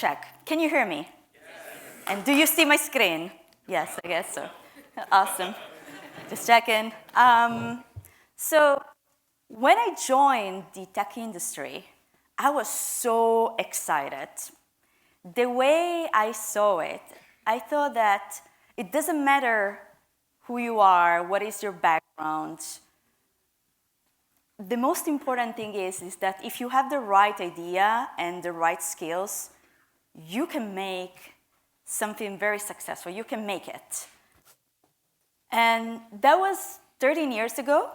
check. Can you hear me? Yes. And do you see my screen? Yes, I guess so. Awesome. Just checking. So when I joined the tech industry, I was so excited. The way I saw it, I thought that it doesn't matter who you are, what is your background. The most important thing is that if you have the right idea and the right skills, you can make something very successful. You can make it. And that was 13 years ago.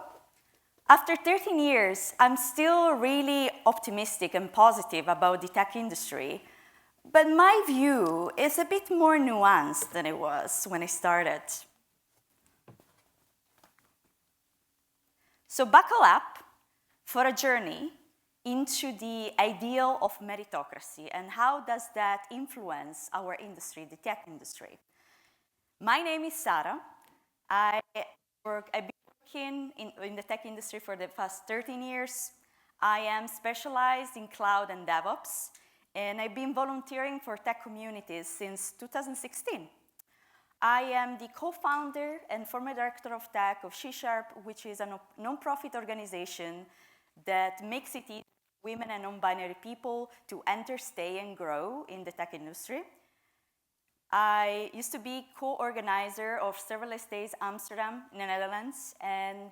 After 13 years, I'm still really optimistic and positive about the tech industry. But my view is a bit more nuanced than it was when I started. So buckle up for a journey into the ideal of meritocracy and how does that influence our industry, the tech industry. My name is Sara. I've been working in the tech industry for the past 13 years. I am specialized in cloud and DevOps, and I've been volunteering for tech communities since 2016. I am the co-founder and former director of tech of SheSharp, which is a non-profit organization that makes it easy for women and non-binary people to enter, stay, and grow in the tech industry. I used to be co-organizer of Serverless Days Amsterdam in the Netherlands, and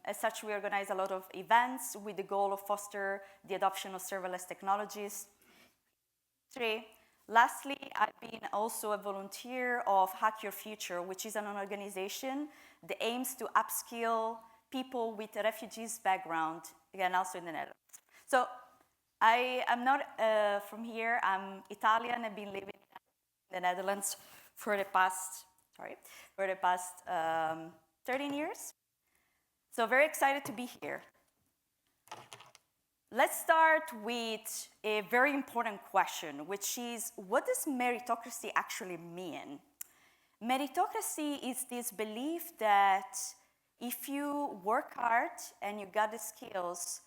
as such, we organize a lot of events with the goal of foster the adoption of serverless technologies. Lastly, I've been also a volunteer of Hack Your Future, which is an organization that aims to upskill people with a refugees background, again, also in the Netherlands. So I am not from here. I'm Italian. I've been living in the Netherlands for the past 13 years. So very excited to be here. Let's start with a very important question, which is, what does meritocracy actually mean? Meritocracy is this belief that if you work hard and you got the skills,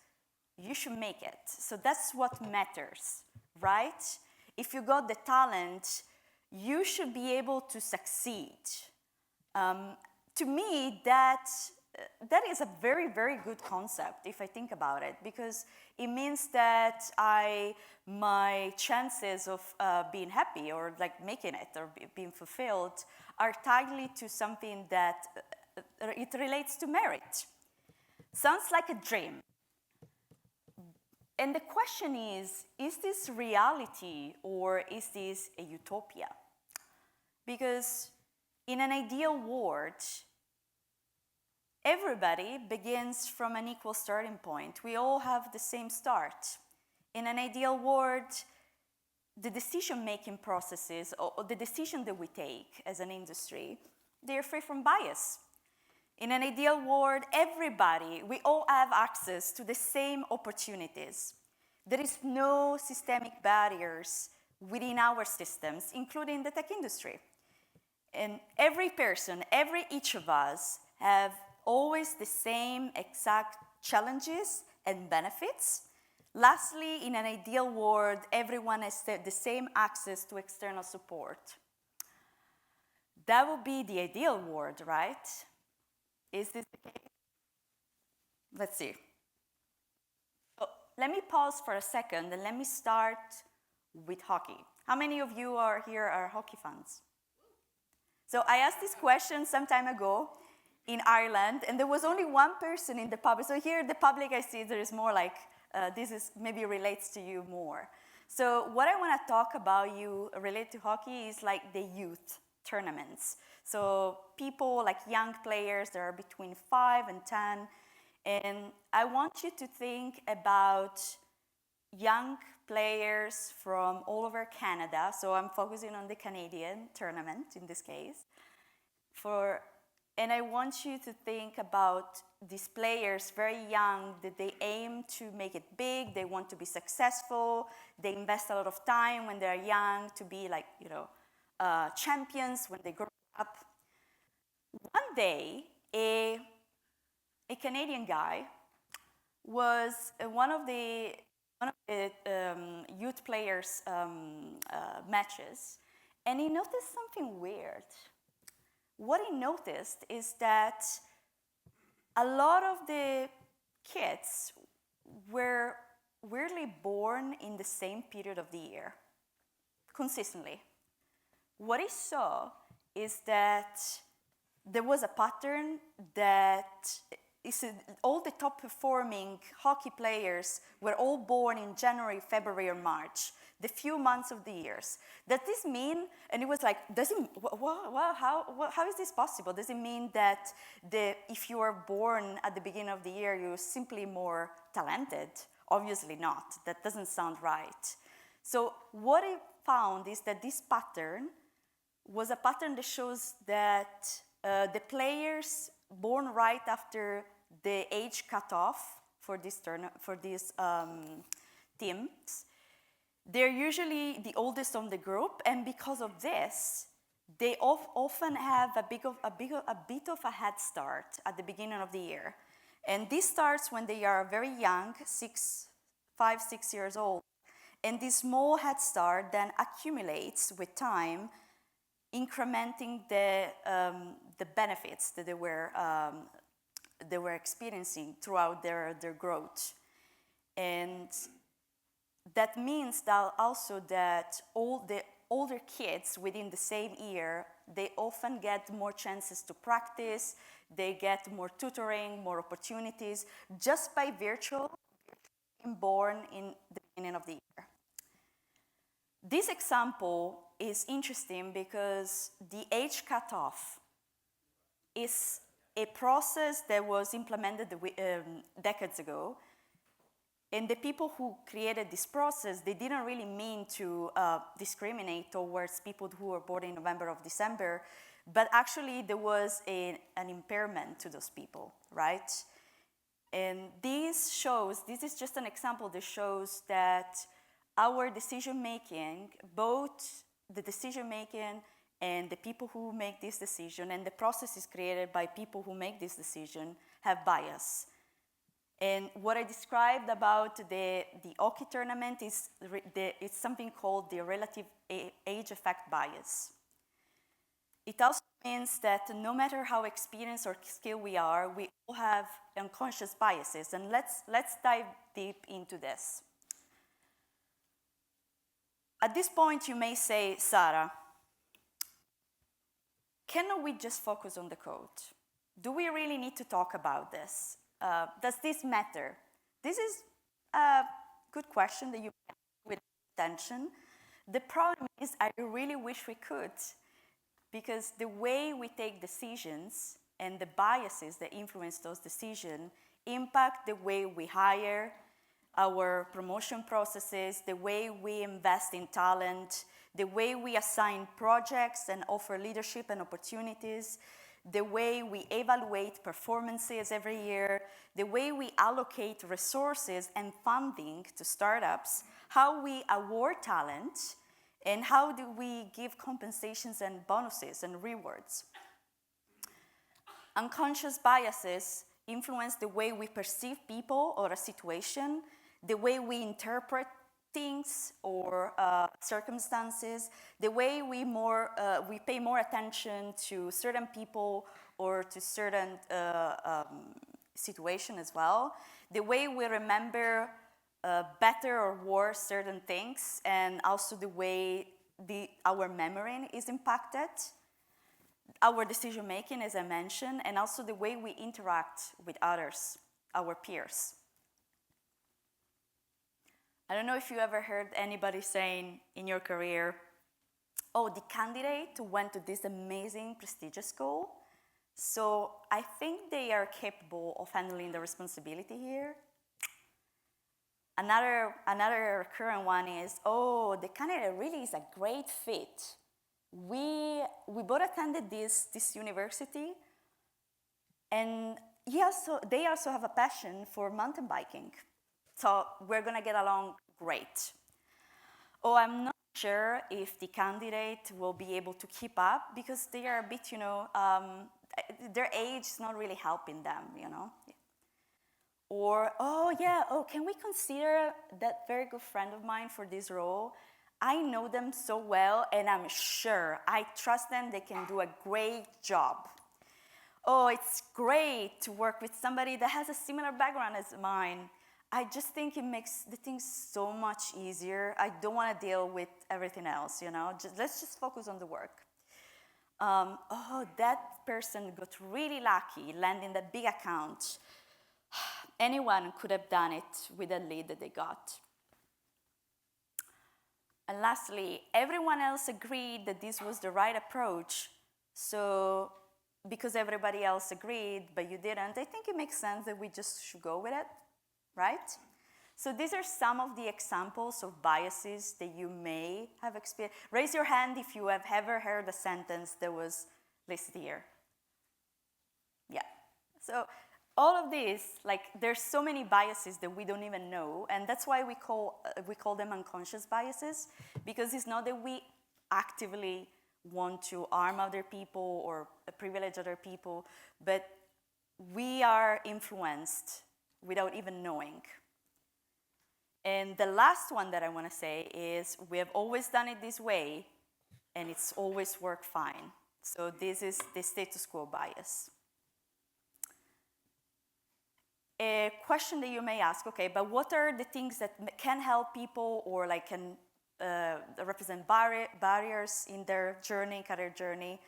you should make it. So that's what matters, right? If you got the talent, you should be able to succeed. To me, that is a very, very good concept if I think about it, because it means that my chances of being happy or like making it or being fulfilled are tightly to something that it relates to merit. Sounds like a dream. And the question is this reality or is this a utopia? Because in an ideal world, everybody begins from an equal starting point. We all have the same start. In an ideal world, the decision-making processes or the decision that we take as an industry, they're free from bias. In an ideal world, we all have access to the same opportunities. There is no systemic barriers within our systems, including the tech industry. And every person, each of us have always the same exact challenges and benefits. Lastly, in an ideal world, everyone has the same access to external support. That would be the ideal world, right? Is this the case? Let's see. So let me pause for a second and let me start with hockey. How many of you here are hockey fans? So I asked this question some time ago in Ireland, and there was only one person in the public. So here, the public, I see there is more like, maybe relates to you more. So what I want to talk about you related to hockey is like the youth tournaments. So people like young players that are between 5 and 10. And I want you to think about young players from all over Canada. So I'm focusing on the Canadian tournament in this case. And I want you to think about these players, very young, that they aim to make it big, they want to be successful, they invest a lot of time when they're young to be like, champions when they grow up. One day, a Canadian guy was one of the one of the youth players' matches, and he noticed something weird. What he noticed is that a lot of the kids were weirdly born in the same period of the year, consistently. What he saw is that there was a pattern that all the top performing hockey players were all born in January, February, or March, the few months of the years. Does this mean, and it was like, how is this possible? Does it mean that if you are born at the beginning of the year, you're simply more talented? Obviously not. That doesn't sound right. So what he found is that this pattern was a pattern that shows that the players born right after the age cutoff for these teams, they're usually the oldest on the group, and because of this, they often have a bit of a head start at the beginning of the year. And this starts when they are very young, 5, 6 years old, and this small head start then accumulates with time, incrementing the benefits that they were experiencing throughout their growth. And that means that also that all the older kids within the same year, they often get more chances to practice, they get more tutoring, more opportunities, just by virtue of being born in the beginning of the year. This example is interesting because the age cutoff is a process that was implemented decades ago. And the people who created this process, they didn't really mean to discriminate towards people who were born in November or December, but actually there was an impairment to those people, right? And this is just an example that shows that our decision-making, both the decision-making and the people who make this decision and the processes created by people who make this decision have bias. And what I described about the hockey tournament is it's something called the relative age effect bias. It also means that no matter how experienced or skilled we are, we all have unconscious biases. And let's dive deep into this. At this point, you may say, Sara, cannot we just focus on the code? Do we really need to talk about this? Does this matter? This is a good question that you ask with attention. The problem is I really wish we could, because the way we take decisions and the biases that influence those decisions impact the way we hire, our promotion processes, the way we invest in talent, the way we assign projects and offer leadership and opportunities, the way we evaluate performances every year, the way we allocate resources and funding to startups, how we award talent, and how do we give compensations and bonuses and rewards. Unconscious biases influence the way we perceive people or a situation, the way we interpret things or circumstances, the way we pay more attention to certain people or to certain situation as well, the way we remember better or worse certain things, and also the way our memory is impacted, our decision making, as I mentioned, and also the way we interact with others, our peers. I don't know if you ever heard anybody saying in your career, oh, the candidate went to this amazing, prestigious school, so I think they are capable of handling the responsibility here. Another current one is, oh, the candidate really is a great fit. We both attended this university, and they also have a passion for mountain biking. So we're going to get along great. Oh, I'm not sure if the candidate will be able to keep up because they are a bit, their age is not really helping them, Or, oh yeah, oh, can we consider that very good friend of mine for this role? I know them so well, and I'm sure, I trust them, they can do a great job. Oh, it's great to work with somebody that has a similar background as mine. I just think it makes the things so much easier. I don't want to deal with everything else, you know? Let's just focus on the work. Oh, that person got really lucky landing that big account. Anyone could have done it with a lead that they got. And lastly, everyone else agreed that this was the right approach. So because everybody else agreed, but you didn't, I think it makes sense that we just should go with it, right? So these are some of the examples of biases that you may have experienced. Raise your hand if you have ever heard a sentence that was listed here. Yeah. So all of these, like, there's so many biases that we don't even know, and that's why we call them unconscious biases, because it's not that we actively want to harm other people or privilege other people, but we are influenced without even knowing. And the last one that I want to say is we have always done it this way, and it's always worked fine. So this is the status quo bias. A question that you may ask, okay, but what are the things that can help people or like can represent barriers in their journey, career journey?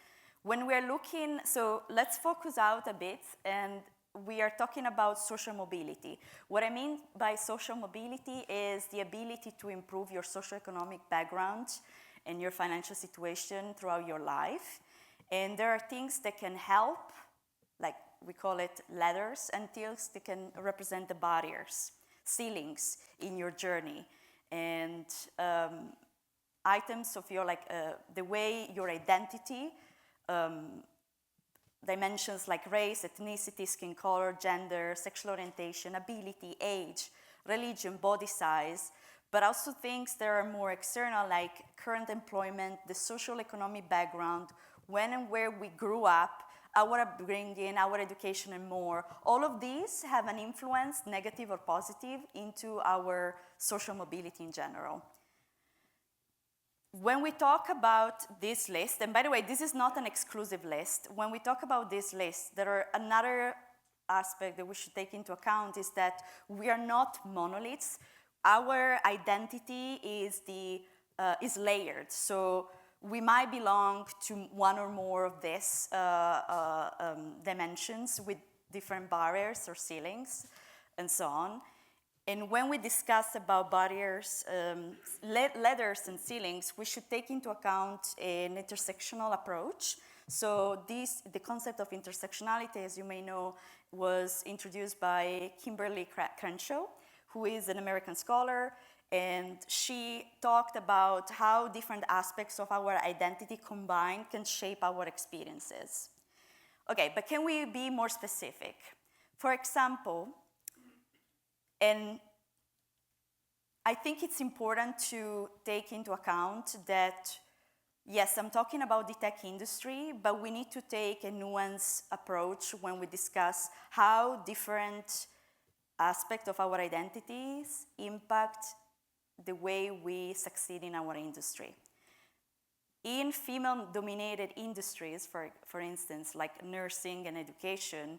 When we're looking, so let's focus out a bit, and we are talking about social mobility. What I mean by social mobility is the ability to improve your socioeconomic background and your financial situation throughout your life. And there are things that can help, like we call it ladders, and things that can represent the barriers, ceilings in your journey, and items of your, like the way your identity, dimensions like race, ethnicity, skin color, gender, sexual orientation, ability, age, religion, body size, but also things that are more external, like current employment, the social economic background, when and where we grew up, our upbringing, our education, and more. All of these have an influence, negative or positive, into our social mobility in general. When we talk about this list, and by the way, this is not an exclusive list. When we talk about this list, there are another aspect that we should take into account is that we are not monoliths. Our identity is layered. So we might belong to one or more of these dimensions with different barriers or ceilings and so on. And when we discuss about barriers, ladders and ceilings, we should take into account an intersectional approach. So the concept of intersectionality, as you may know, was introduced by Kimberly Crenshaw, who is an American scholar, and she talked about how different aspects of our identity combined can shape our experiences. Okay, but can we be more specific? For example, and I think it's important to take into account that, yes, I'm talking about the tech industry, but we need to take a nuanced approach when we discuss how different aspects of our identities impact the way we succeed in our industry. In female-dominated industries, for instance, like nursing and education,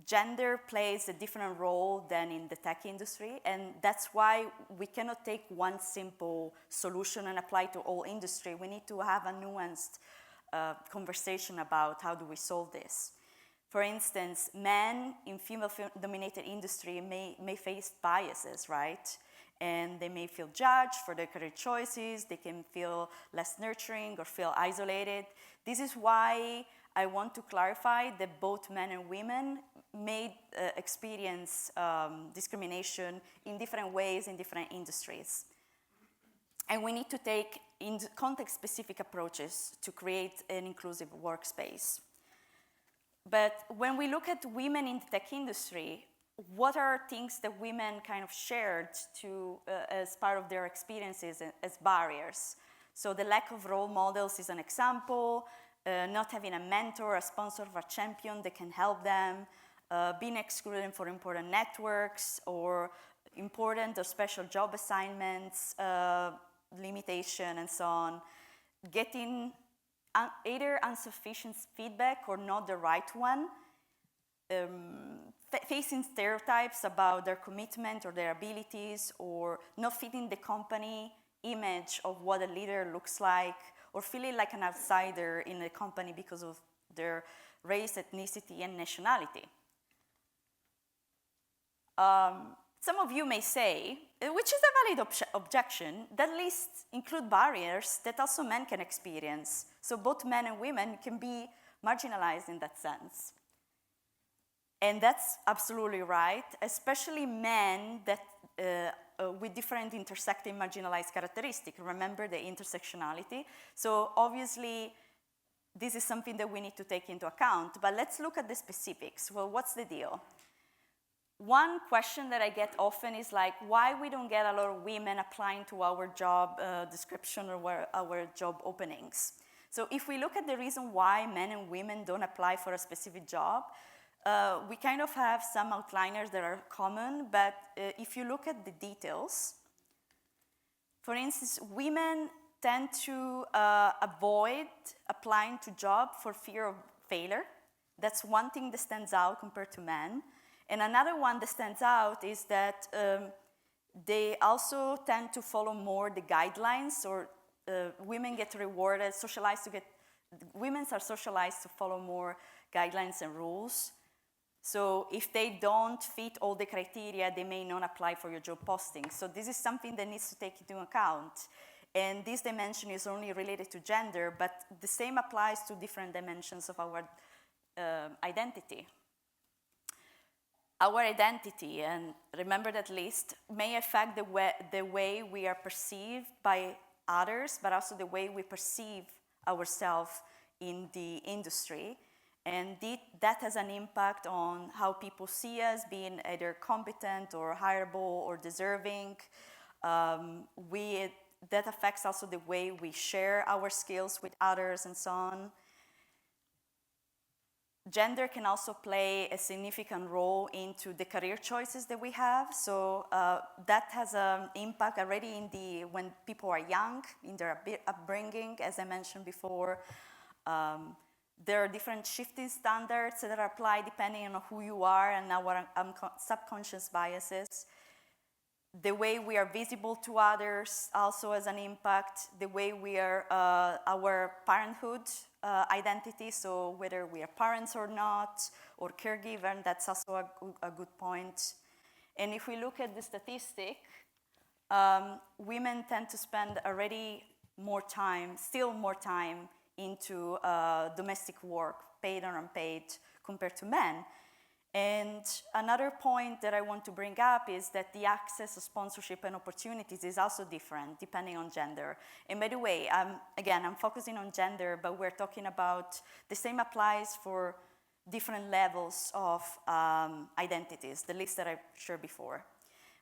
gender plays a different role than in the tech industry, and that's why we cannot take one simple solution and apply to all industry. We need to have a nuanced conversation about how do we solve this. For instance, men in female-dominated industry may face biases, right? And they may feel judged for their career choices, they can feel less nurturing or feel isolated. This is why I want to clarify that both men and women may experience discrimination in different ways in different industries. And we need to take context-specific approaches to create an inclusive workspace. But when we look at women in the tech industry, what are things that women kind of shared as part of their experiences as barriers? So the lack of role models is an example, not having a mentor, a sponsor, or a champion that can help them, being excluded for important networks or important or special job assignments, limitation and so on, getting either insufficient feedback or not the right one, facing stereotypes about their commitment or their abilities, or not fitting the company image of what a leader looks like, or feeling like an outsider in the company because of their race, ethnicity, and nationality. Some of you may say, which is a valid objection, that lists include barriers that also men can experience. So both men and women can be marginalized in that sense. And that's absolutely right, especially men that with different intersecting marginalized characteristics. Remember the intersectionality. So obviously, this is something that we need to take into account. But let's look at the specifics. Well, what's the deal? One question that I get often is like, why we don't get a lot of women applying to our job description or our job openings. So if we look at the reason why men and women don't apply for a specific job, we kind of have some outliners that are common, but if you look at the details, for instance, women tend to avoid applying to jobs for fear of failure. That's one thing that stands out compared to men. And another one that stands out is that they also tend to follow more the guidelines, or women get rewarded, women are socialized to follow more guidelines and rules. So if they don't fit all the criteria, they may not apply for your job posting. So this is something that needs to take into account. And this dimension is only related to gender, but the same applies to different dimensions of our identity. Our identity, and remember that list, may affect the way we are perceived by others, but also the way we perceive ourselves in the industry. And that has an impact on how people see us being either competent or hireable or deserving. That affects also the way we share our skills with others and so on. Gender can also play a significant role into the career choices that we have. So that has an impact already when people are young, in their upbringing, as I mentioned before. There are different shifting standards that are applied depending on who you are and our subconscious biases. The way we are visible to others also has an impact. The way we are, our parenthood identity, so whether we are parents or not, or caregiver, that's also a good point. And if we look at the statistic, women tend to spend already still more time into domestic work, paid or unpaid, compared to men. And another point that I want to bring up is that the access to sponsorship and opportunities is also different depending on gender. And by the way, again, I'm focusing on gender, but we're talking about the same applies for different levels of identities, the list that I shared before.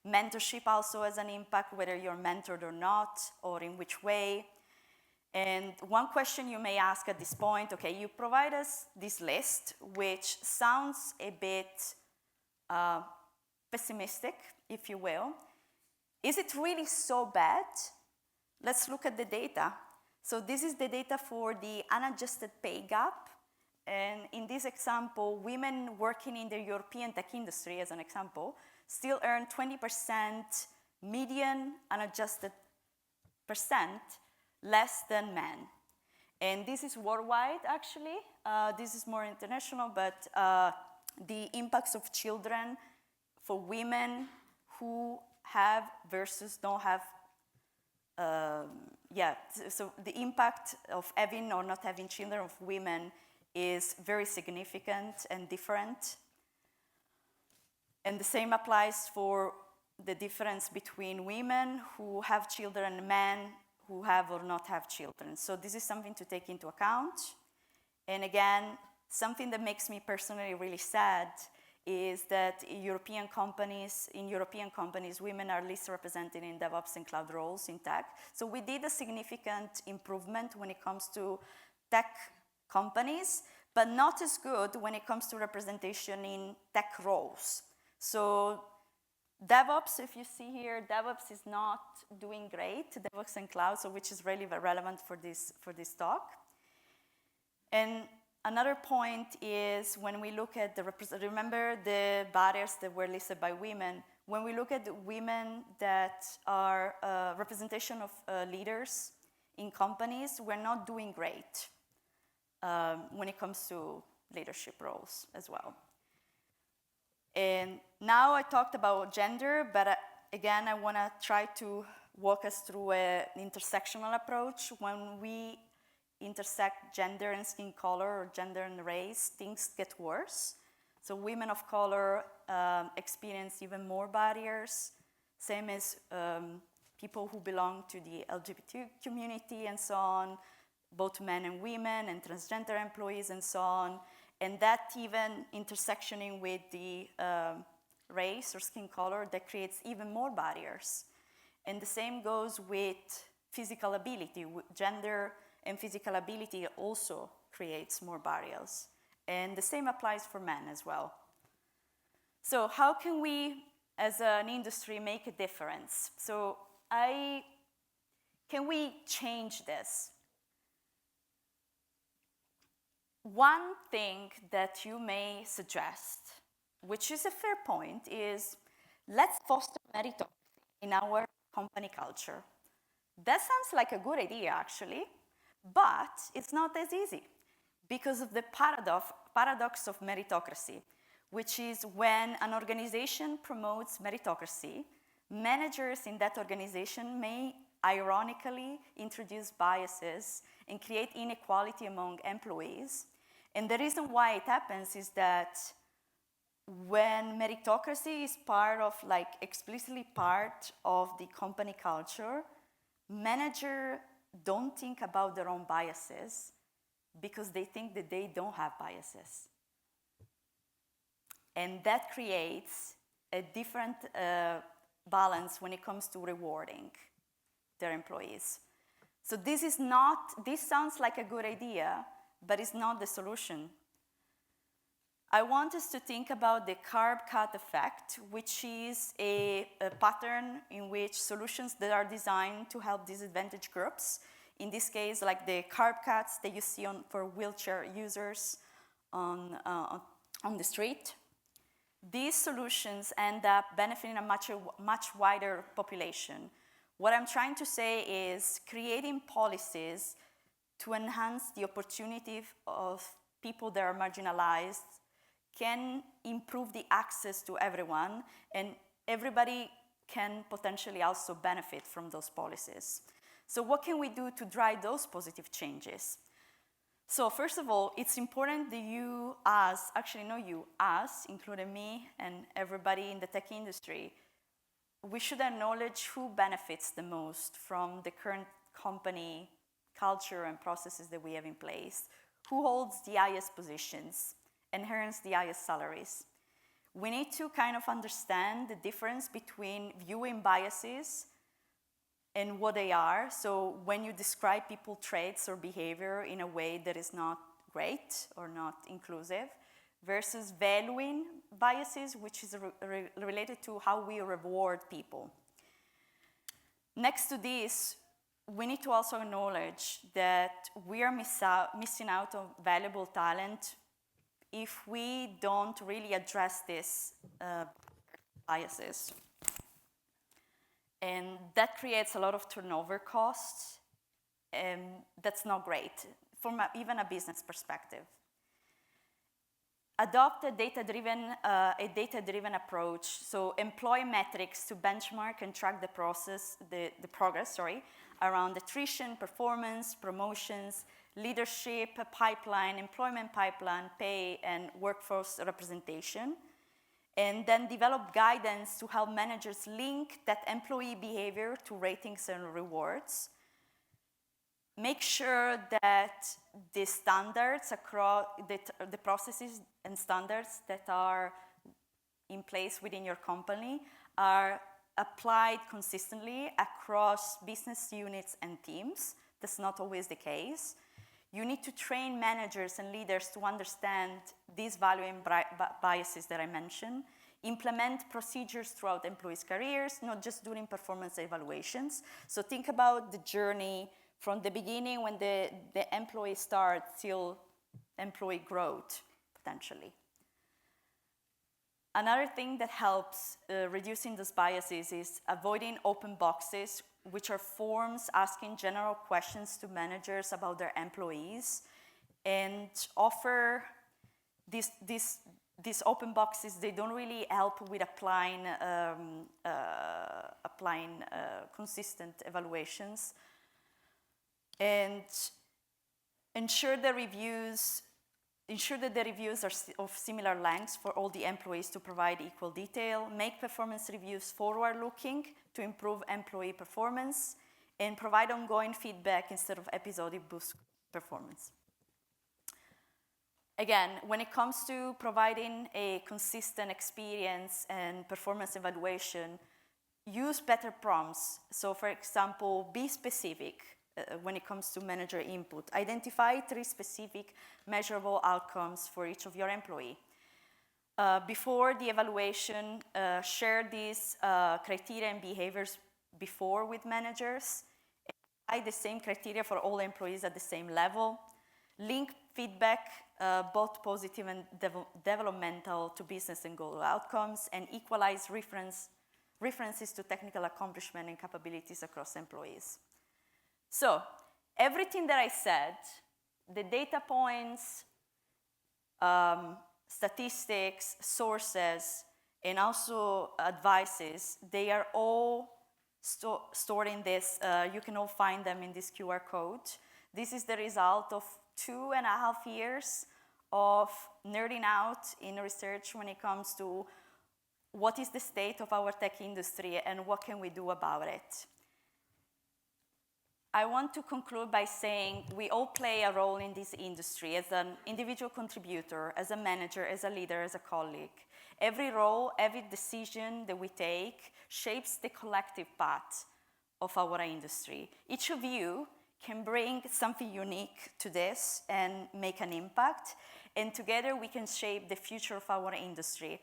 Mentorship also has an impact, whether you're mentored or not, or in which way. And one question you may ask at this point, okay, you provide us this list, which sounds a bit pessimistic, if you will. Is it really so bad? Let's look at the data. So this is the data for the unadjusted pay gap. And in this example, women working in the European tech industry, as an example, still earn 20% median unadjusted percent less than men. And this is worldwide, actually. This is more international, but the impacts of children for women who have versus don't have, so the impact of having or not having children of women is very significant and different. And the same applies for the difference between women who have children and men who have or not have children. So this is something to take into account. And again, something that makes me personally really sad is that in European companies, women are least represented in DevOps and cloud roles in tech. So we did a significant improvement when it comes to tech companies, but not as good when it comes to representation in tech roles. So DevOps, if you see here, DevOps is not doing great, DevOps and cloud, so which is really relevant for this talk. And another point is when we look at remember the barriers that were listed by women. When we look at the women that are representation of leaders in companies, we're not doing great when it comes to leadership roles as well. And now I talked about gender, but again, I want to try to walk us through an intersectional approach. When we intersect gender and skin color or gender and race, things get worse. So women of color experience even more barriers, same as people who belong to the LGBT community and so on, both men and women and transgender employees and so on. And that even intersectioning with the race or skin color, that creates even more barriers. And the same goes with physical ability. Gender and physical ability also creates more barriers. And the same applies for men as well. So how can we, as an industry, make a difference? So can we change this? One thing that you may suggest, which is a fair point, is let's foster meritocracy in our company culture. That sounds like a good idea, actually, but it's not as easy because of the paradox of meritocracy, which is when an organization promotes meritocracy, managers in that organization may ironically introduce biases and create inequality among employees. And the reason why it happens is that when meritocracy is explicitly part of the company culture, managers don't think about their own biases because they think that they don't have biases. And that creates a different balance when it comes to rewarding their employees. So this sounds like a good idea, but it's not the solution. I want us to think about the carb cut effect, which is a pattern in which solutions that are designed to help disadvantaged groups, in this case, like the carb cuts that you see for wheelchair users on the street, these solutions end up benefiting a much wider population. What I'm trying to say is creating policies to enhance the opportunity of people that are marginalized can improve the access to everyone, and everybody can potentially also benefit from those policies. So what can we do to drive those positive changes? So first of all, it's important that us, including me and everybody in the tech industry, we should acknowledge who benefits the most from the current company culture and processes that we have in place, who holds the highest positions and earns the highest salaries. We need to kind of understand the difference between viewing biases and what they are. So when you describe people's traits or behavior in a way that is not great or not inclusive, versus valuing biases, which is related to how we reward people. Next to this, we need to also acknowledge that we are missing out on valuable talent if we don't really address these biases. And that creates a lot of turnover costs, and that's not great from even a business perspective. Adopt a data-driven approach, so employ metrics to benchmark and track the progress around attrition, performance, promotions, leadership, pipeline, employment pipeline, pay, and workforce representation. And then develop guidance to help managers link that employee behavior to ratings and rewards. Make sure that the standards across the processes and standards that are in place within your company are applied consistently across business units and teams. That's not always the case. You need to train managers and leaders to understand these value and biases that I mentioned, implement procedures throughout employees' careers, not just during performance evaluations. So think about the journey from the beginning when the employee starts till employee growth, potentially. Another thing that helps reducing those biases is avoiding open boxes, which are forms asking general questions to managers about their employees, and offer these open boxes. They don't really help with applying consistent evaluations, and ensure that the reviews are of similar lengths for all the employees to provide equal detail, make performance reviews forward-looking to improve employee performance, and provide ongoing feedback instead of episodic boost performance. Again, when it comes to providing a consistent experience and performance evaluation, use better prompts. So for example, be specific when it comes to manager input. Identify 3 specific measurable outcomes for each of your employee. Before the evaluation, share these criteria and behaviors before with managers. Apply the same criteria for all employees at the same level. Link feedback, both positive and developmental, to business and goal outcomes, and equalize references to technical accomplishment and capabilities across employees. So, everything that I said, the data points, statistics, sources, and also advices, they are all stored in this. You can all find them in this QR code. This is the result of 2.5 years of nerding out in research when it comes to what is the state of our tech industry and what can we do about it. I want to conclude by saying we all play a role in this industry as an individual contributor, as a manager, as a leader, as a colleague. Every role, every decision that we take shapes the collective path of our industry. Each of you can bring something unique to this and make an impact, and together we can shape the future of our industry.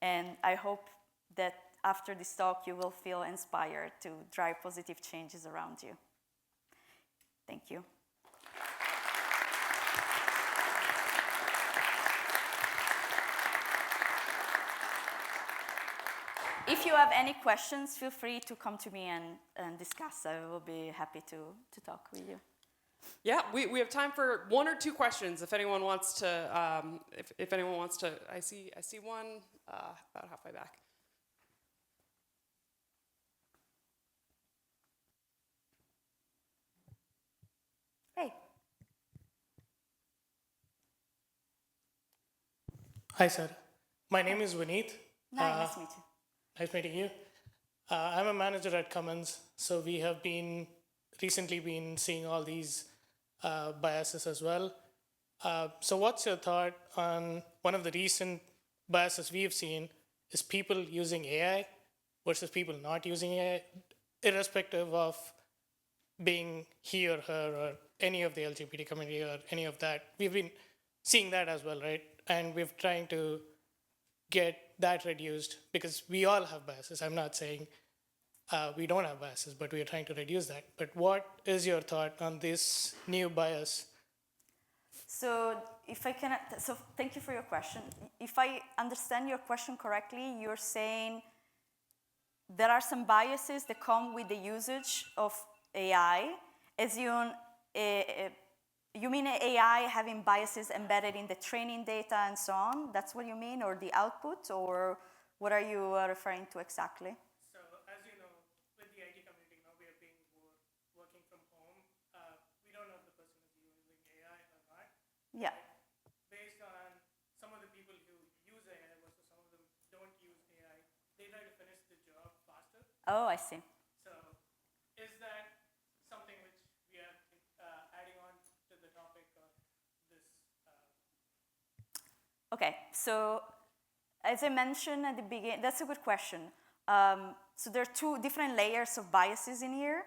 And I hope that after this talk you will feel inspired to drive positive changes around you. Thank you. If you have any questions, feel free to come to me and discuss. I will be happy to talk with you. Yeah, we have time for 1 or 2 questions. If anyone wants to, if anyone wants to, I see one about halfway back. Hey. Hi, Sara. My name is Vineet. Nice to meet you. Nice meeting you. I'm a manager at Cummins, so we have recently been seeing all these biases as well. So what's your thought on one of the recent biases we've seen is people using AI versus people not using AI, irrespective of being he or her or any of the LGBT community or any of that. We've been seeing that as well, right? And we're trying to get that reduced because we all have biases. I'm not saying we don't have biases, but we are trying to reduce that. But what is your thought on this new bias? So if I can, so thank you for your question. If I understand your question correctly, you're saying there are some biases that come with the usage of AI. As you mean AI having biases embedded in the training data and so on? That's what you mean, or the output, or what are you referring to exactly? So as you know, with the IT community now, we are being working from home. We don't know if the person is using AI or not. Yeah. Based on some of the people who use AI versus some of them don't use AI, they try to finish the job faster. Oh, I see. So is that something which we are adding on to the topic of this? Okay, so as I mentioned at the beginning, that's a good question. So there are 2 different layers of biases in here.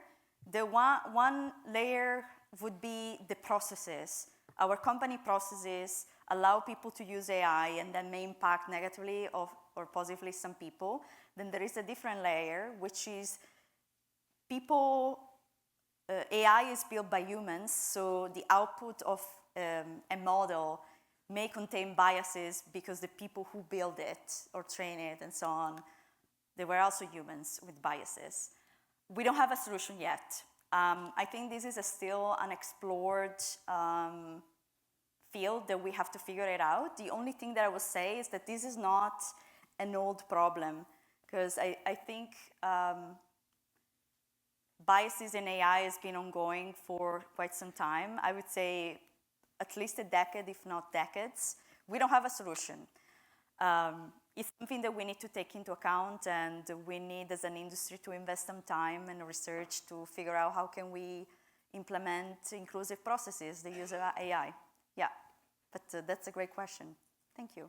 The one layer would be the processes. Our company processes allow people to use AI and then may impact negatively or positively some people. Then there is a different layer, which is people, AI is built by humans, so the output of a model may contain biases because the people who build it or train it and so on, they were also humans with biases. We don't have a solution yet. I think this is still unexplored field that we have to figure it out. The only thing that I would say is that this is not an old problem, because I think biases in AI has been ongoing for quite some time. I would say at least a decade, if not decades. We don't have a solution. It's something that we need to take into account, and we need as an industry to invest some time and research to figure out how can we implement inclusive processes that use AI. Yeah, but that's a great question. Thank you.